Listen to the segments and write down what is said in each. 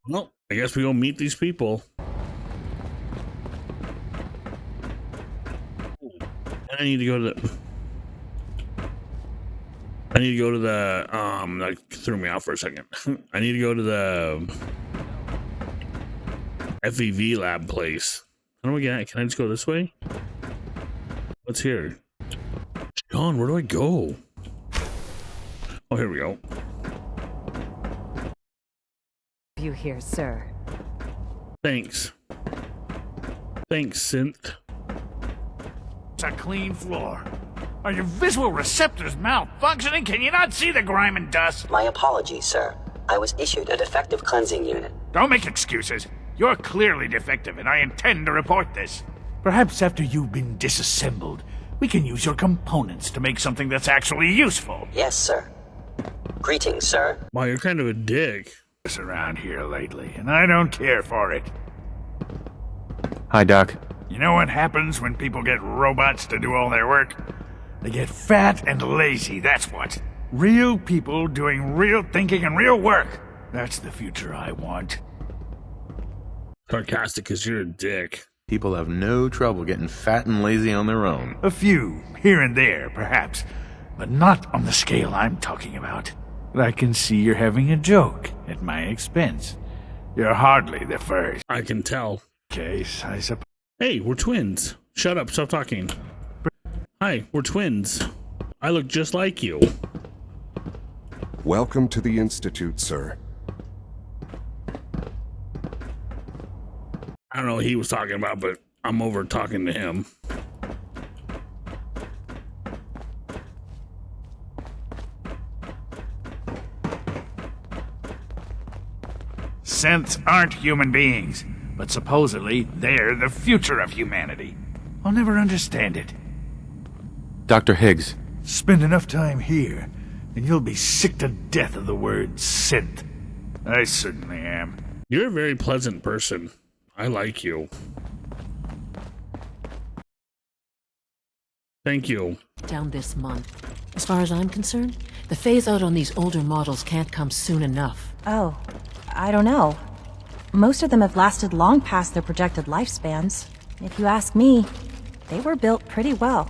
Well, I guess we go meet these people. And I need to go to the... that threw me out for a second. I need to go to the FEV lab place. How do I get? Can I just go this way? What's here? John, where do I go? Oh, here we go. You here, sir. Thanks. Thanks, Synth. It's a clean floor. Are your visual receptors malfunctioning? Can you not see the grime and dust? My apologies, sir. I was issued a defective cleansing unit. Don't make excuses. You're clearly defective, and I intend to report this. Perhaps after you've been disassembled, we can use your components to make something that's actually useful. Yes, sir. Greetings, sir. Wow, you're kind of a dick. This around here lately, and I don't care for it. Hi, Doc. You know what happens when people get robots to do all their work? They get fat and lazy, that's what. Real people doing real thinking and real work. That's the future I want. Sarcastic because you're a dick. People have no trouble getting fat and lazy on their own. A few, here and there, perhaps. But not on the scale I'm talking about. But I can see you're having a joke at my expense. You're hardly the first. I can tell. Case, I suppose. Hey, we're twins. Shut up, stop talking. Hi, we're twins. I look just like you. Welcome to the Institute, sir. I don't know what he was talking about, but I'm over talking to him. Synths aren't human beings, but supposedly they're the future of humanity. I'll never understand it. Dr. Higgs. Spend enough time here, and you'll be sick to death of the word synth. I certainly am. You're a very pleasant person. I like you. Thank you. Down this month. As far as I'm concerned, the phase out on these older models can't come soon enough. Oh, I don't know. Most of them have lasted long past their projected lifespans. If you ask me, they were built pretty well.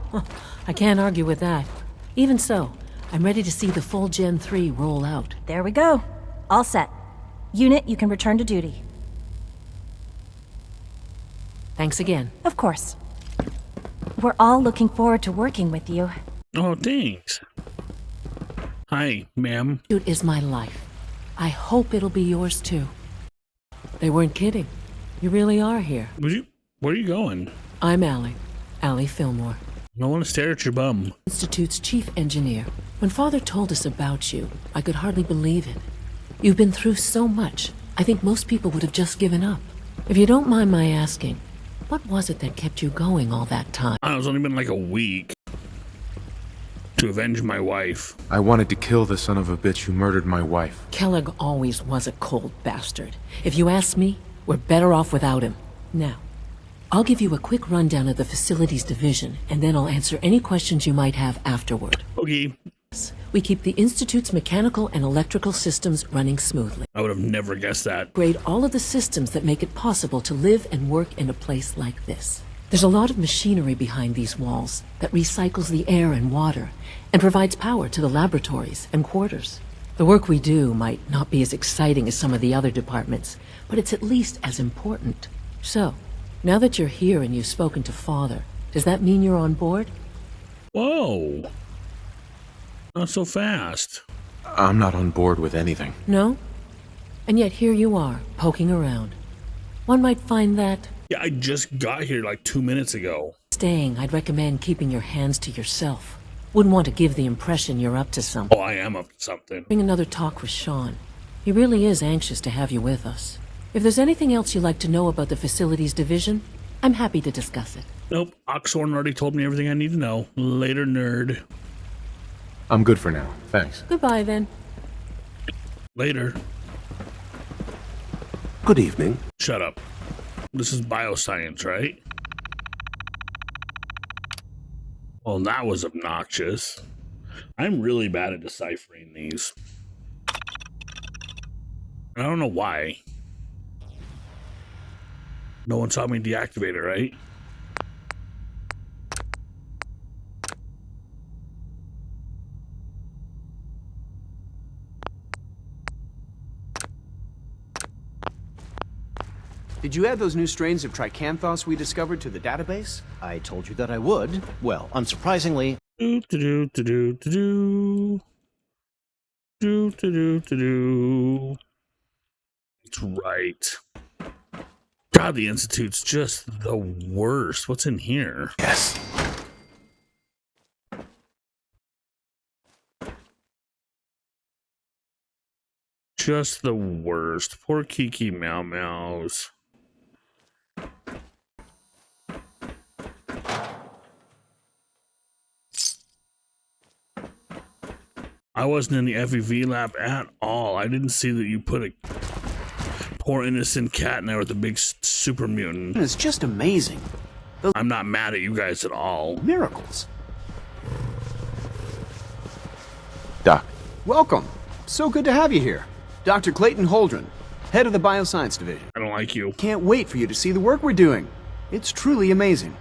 I can't argue with that. Even so, I'm ready to see the full Gen 3 roll out. There we go. All set. Unit, you can return to duty. Thanks again. Of course. We're all looking forward to working with you. Oh, thanks. Hi, ma'am. It is my life. I hope it'll be yours too. They weren't kidding. You really are here. Where are you going? I'm Allie Fillmore. I don't want to stare at your bum. Institute's chief engineer. When Father told us about you, I could hardly believe it. You've been through so much, I think most people would have just given up. If you don't mind my asking, what was it that kept you going all that time? It's only been like a week. To avenge my wife. I wanted to kill the son of a bitch who murdered my wife. Kellogg always was a cold bastard. If you ask me, we're better off without him. Now, I'll give you a quick rundown of the facilities division, and then I'll answer any questions you might have afterward. Okay. We keep the Institute's mechanical and electrical systems running smoothly. I would have never guessed that. Upgrade all of the systems that make it possible to live and work in a place like this. There's a lot of machinery behind these walls that recycles the air and water and provides power to the laboratories and quarters. The work we do might not be as exciting as some of the other departments, but it's at least as important. So, now that you're here and you've spoken to Father, does that mean you're on board? Whoa. Not so fast. I'm not on board with anything. No? And yet here you are, poking around. One might find that... Yeah, I just got here like 2 minutes ago. Staying, I'd recommend keeping your hands to yourself. Wouldn't want to give the impression you're up to something. Oh, I am up to something. Having another talk with Sean. He really is anxious to have you with us. If there's anything else you'd like to know about the facilities division, I'm happy to discuss it. Nope, Oxhorn already told me everything I need to know. Later, nerd. I'm good for now, thanks. Goodbye, then. Later. Good evening. Shut up. This is bioscience, right? Well, that was obnoxious. I'm really bad at deciphering these. I don't know why. No one saw me deactivate it, right? Did you add those new strains of tricanthos we discovered to the database? I told you that I would. Well, unsurprisingly... That's right. God, the Institute's just the worst. What's in here? Yes. Just the worst. Poor Kiki Meow Meows. I wasn't in the FEV lab at all. I didn't see that you put a poor innocent cat in there with a big super mutant. It's just amazing. Those I'm not mad at you guys at all. miracles. Doc. Welcome. So good to have you here. Dr. Clayton Holdren, head of the Bioscience Division. I don't like you. Can't wait for you to see the work we're doing. It's truly amazing.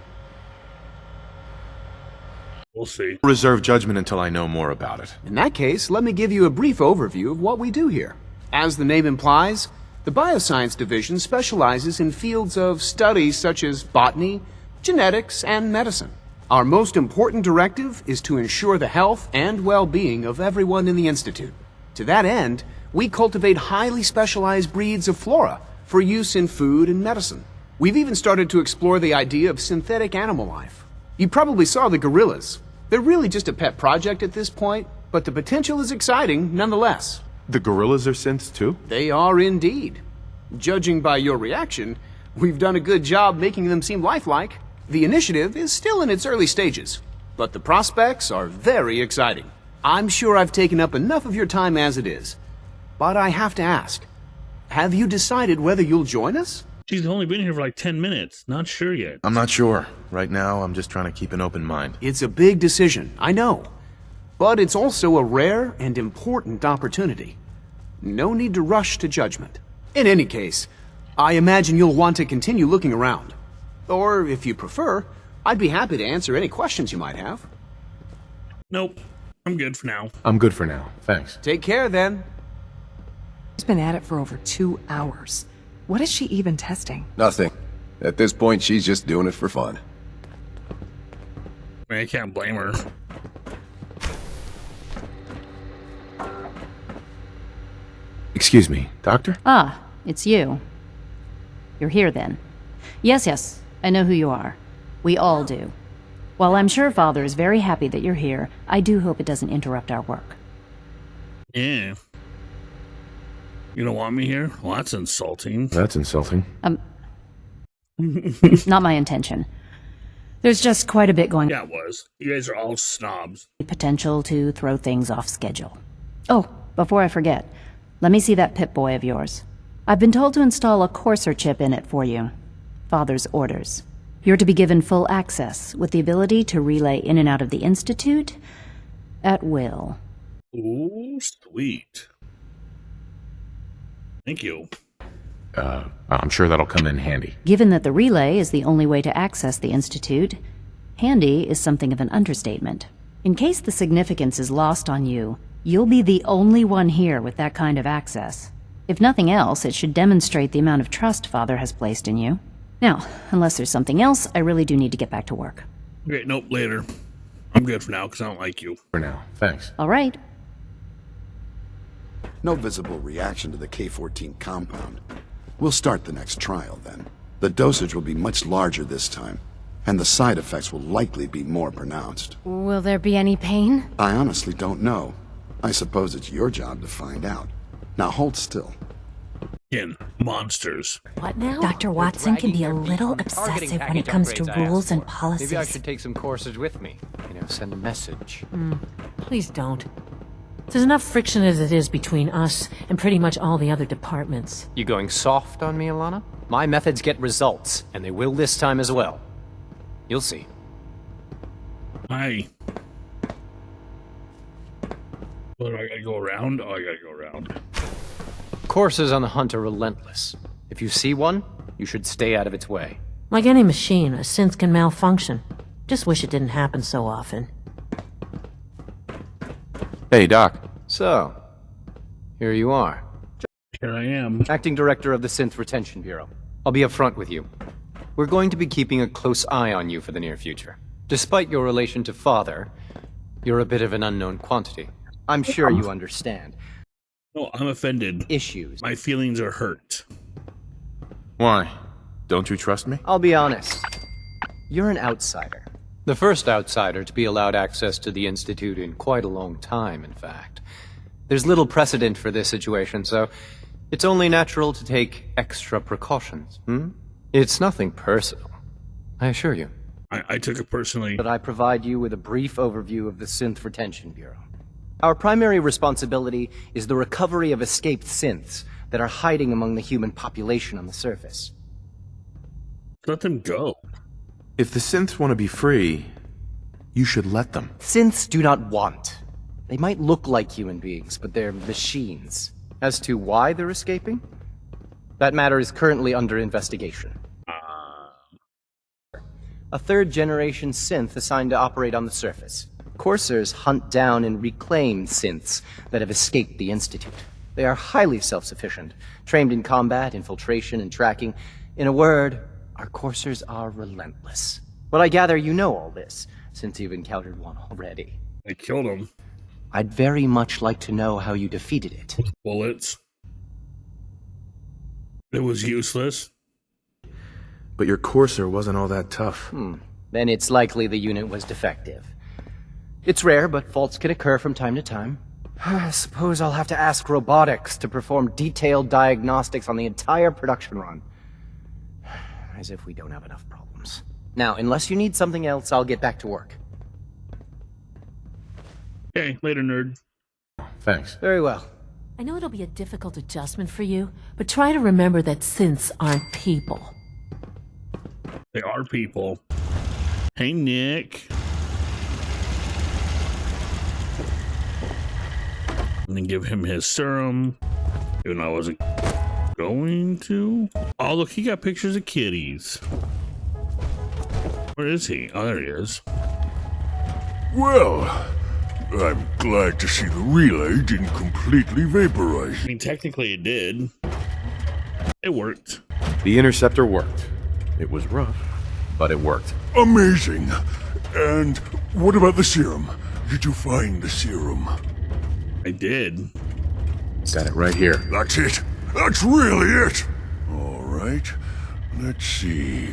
We'll see. Reserve judgment until I know more about it. In that case, let me give you a brief overview of what we do here. As the name implies, the Bioscience Division specializes in fields of studies such as botany, genetics, and medicine. Our most important directive is to ensure the health and well-being of everyone in the Institute. To that end, we cultivate highly specialized breeds of flora for use in food and medicine. We've even started to explore the idea of synthetic animal life. You probably saw the gorillas. They're really just a pet project at this point, but the potential is exciting nonetheless. The gorillas are synths too? They are indeed. Judging by your reaction, we've done a good job making them seem lifelike. The initiative is still in its early stages, but the prospects are very exciting. I'm sure I've taken up enough of your time as it is, but I have to ask, have you decided whether you'll join us? She's only been here for like 10 minutes. Not sure yet. I'm not sure. Right now, I'm just trying to keep an open mind. It's a big decision, I know, but it's also a rare and important opportunity. No need to rush to judgment. In any case, I imagine you'll want to continue looking around. Or, if you prefer, I'd be happy to answer any questions you might have. Nope. I'm good for now. I'm good for now. Thanks. Take care, then. She's been at it for over 2 hours. What is she even testing? Nothing. At this point, she's just doing it for fun. I mean, I can't blame her. Excuse me, Doctor? Ah, it's you. You're here then. Yes, I know who you are. We all do. While I'm sure Father is very happy that you're here, I do hope it doesn't interrupt our work. Yeah. You don't want me here? Well, that's insulting. That's insulting. Not my intention. There's just quite a bit going on. Yeah, it was. You guys are all snobs. Potential to throw things off schedule. Oh, before I forget, let me see that Pip-Boy of yours. I've been told to install a courser chip in it for you. Father's orders. You're to be given full access, with the ability to relay in and out of the Institute at will. Ooh, sweet. Thank you. I'm sure that'll come in handy. Given that the relay is the only way to access the Institute, handy is something of an understatement. In case the significance is lost on you, you'll be the only one here with that kind of access. If nothing else, it should demonstrate the amount of trust Father has placed in you. Now, unless there's something else, I really do need to get back to work. Okay, nope, later. I'm good for now, because I don't like you. For now, thanks. All right. No visible reaction to the K-14 compound. We'll start the next trial, then. The dosage will be much larger this time, and the side effects will likely be more pronounced. Will there be any pain? I honestly don't know. I suppose it's your job to find out. Now hold still. In monsters. What now? Dr. Watson can be a little obsessive when it comes to rules and policies. Maybe I should take some courses with me. Send a message. Please don't. There's enough friction as it is between us and pretty much all the other departments. You going soft on me, Alana? My methods get results, and they will this time as well. You'll see. Hi. What, do I gotta go around? Oh, I gotta go around. Courses on the hunt are relentless. If you see one, You should stay out of its way. Like any machine, a synth can malfunction. Just wish it didn't happen so often. Hey, Doc. So, here you are. Here I am. Acting Director of the Synth Retention Bureau. I'll be upfront with you. We're going to be keeping a close eye on you for the near future. Despite your relation to Father, you're a bit of an unknown quantity. I'm sure you understand. No, I'm offended. Issues. My feelings are hurt. Why? Don't you trust me? I'll be honest. You're an outsider. The first outsider to be allowed access to the Institute in quite a long time, in fact. There's little precedent for this situation, so it's only natural to take extra precautions, It's nothing personal, I assure you. I took it personally. But I provide you with a brief overview of the Synth Retention Bureau. Our primary responsibility is the recovery of escaped synths that are hiding among the human population on the surface. Let them go. If the synths want to be free, you should let them. Synths do not want. They might look like human beings, but they're machines. As to why they're escaping? That matter is currently under investigation. A third-generation synth assigned to operate on the surface. Coursers hunt down and reclaim synths that have escaped the Institute. They are highly self-sufficient, trained in combat, infiltration, and tracking. In a word, our coursers are relentless. But I gather you know all this, since you've encountered one already. I killed him. I'd very much like to know how you defeated it. Bullets. It was useless. But your courser wasn't all that tough. Then it's likely the unit was defective. It's rare, but faults can occur from time to time. I suppose I'll have to ask robotics to perform detailed diagnostics on the entire production run. As if we don't have enough problems. Now, unless you need something else, I'll get back to work. Okay, later, nerd. Thanks. Very well. I know it'll be a difficult adjustment for you, but try to remember that synths aren't people. They are people. Hey, Nick. And then give him his serum. Even though I wasn't going to. Oh, look, he got pictures of kitties. Where is he? Oh, there he is. Well, I'm glad to see the relay didn't completely vaporize. I mean, technically it did. It worked. The interceptor worked. It was rough, but it worked. Amazing. And what about the serum? Did you find the serum? I did. Got it right here. That's it. That's really it. All right. Let's see.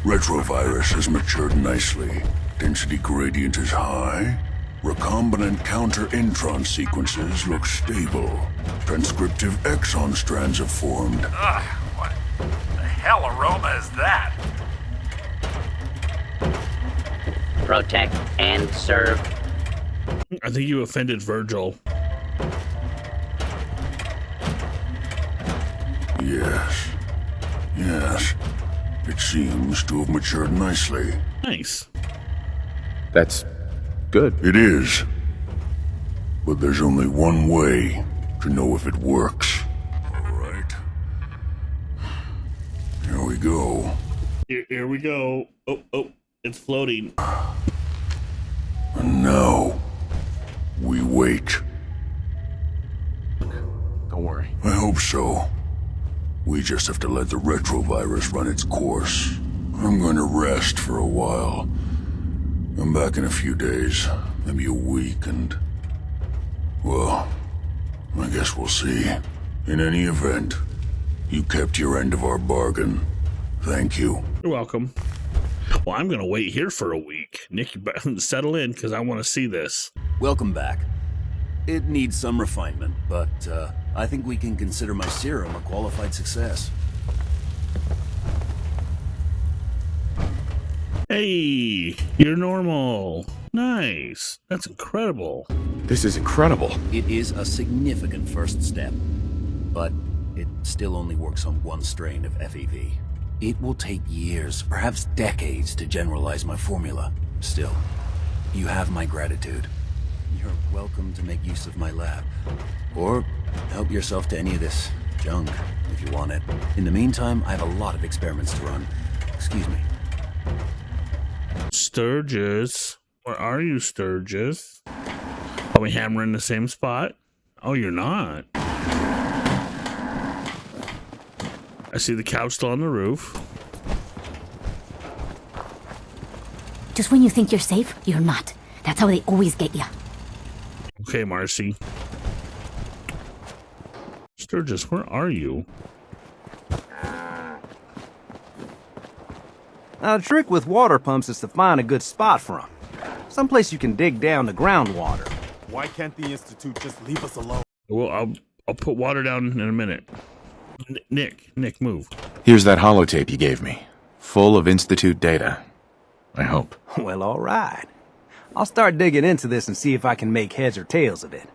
Retrovirus has matured nicely. Density gradient is high. Recombinant counter-intron sequences look stable. Transcriptive exon strands have formed. What the hell aroma is that? Protect and serve. I think you offended Virgil. Yes. It seems to have matured nicely. Nice. That's good. It is. But there's only one way to know if it works. All right. Here we go. Here we go. Oh, it's floating. And now, we wait. Don't worry. I hope so. We just have to let the retrovirus run its course. I'm going to rest for a while. I'm back in a few days, maybe a week, and... well, I guess we'll see. In any event, you kept your end of our bargain. Thank you. You're welcome. Well, I'm going to wait here for a week. Nick, you better settle in, because I want to see this. Welcome back. It needs some refinement, but I think we can consider my serum a qualified success. Hey, you're normal. Nice. That's incredible. This is incredible. It is a significant first step, but it still only works on one strain of FEV. It will take years, perhaps decades, to generalize my formula. Still, you have my gratitude. You're welcome to make use of my lab. Or help yourself to any of this junk, if you want it. In the meantime, I have a lot of experiments to run. Excuse me. Sturgis. Where are you, Sturgis? Are we hammering the same spot? Oh, you're not. I see the couch still on the roof. Just when you think you're safe, you're not. That's how they always get you. Okay, Marcy. Sturgis, where are you? Now, the trick with water pumps is to find a good spot for them. Someplace you can dig down to groundwater. Why can't the Institute just leave us alone? Well, I'll put water down in a minute. Nick, move. Here's that holotape you gave me. Full of Institute data. I hope. Well, all right. I'll start digging into this and see if I can make heads or tails of it.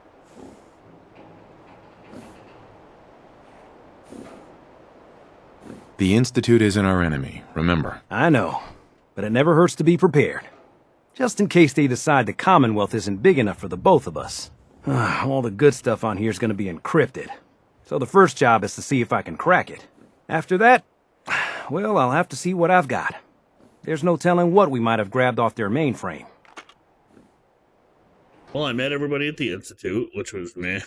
The Institute isn't our enemy, remember? I know, but it never hurts to be prepared. Just in case they decide the Commonwealth isn't big enough for the both of us. All the good stuff on here is going to be encrypted. So the first job is to see if I can crack it. After that, well, I'll have to see what I've got. There's no telling what we might have grabbed off their mainframe. Well, I met everybody at the Institute, which was meh.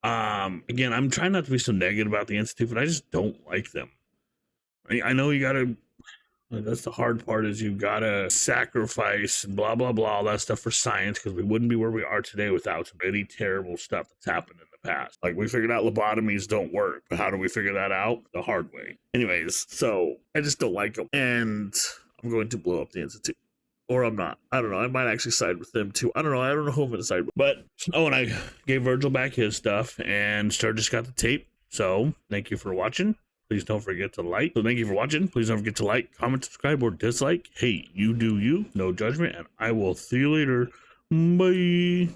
Again, I'm trying not to be so negative about the Institute, but I just don't like them. I know you gotta, that's the hard part, is you gotta sacrifice and blah, blah, blah, all that stuff for science, because we wouldn't be where we are today without some really terrible stuff that's happened in the past. Like, we figured out lobotomies don't work, but how do we figure that out? The hard way. Anyways, so I just don't like them, and I'm going to blow up the Institute. Or I'm not. I don't know. I might actually side with them too. I don't know. I don't know who I'm going to side with. But, oh, and I gave Virgil back his stuff, and Sturgis got the tape. So, thank you for watching. Please don't forget to like. So, thank you for watching. Please don't forget to like, comment, subscribe, or dislike. Hey, you do you. No judgment. And I will see you later. Bye.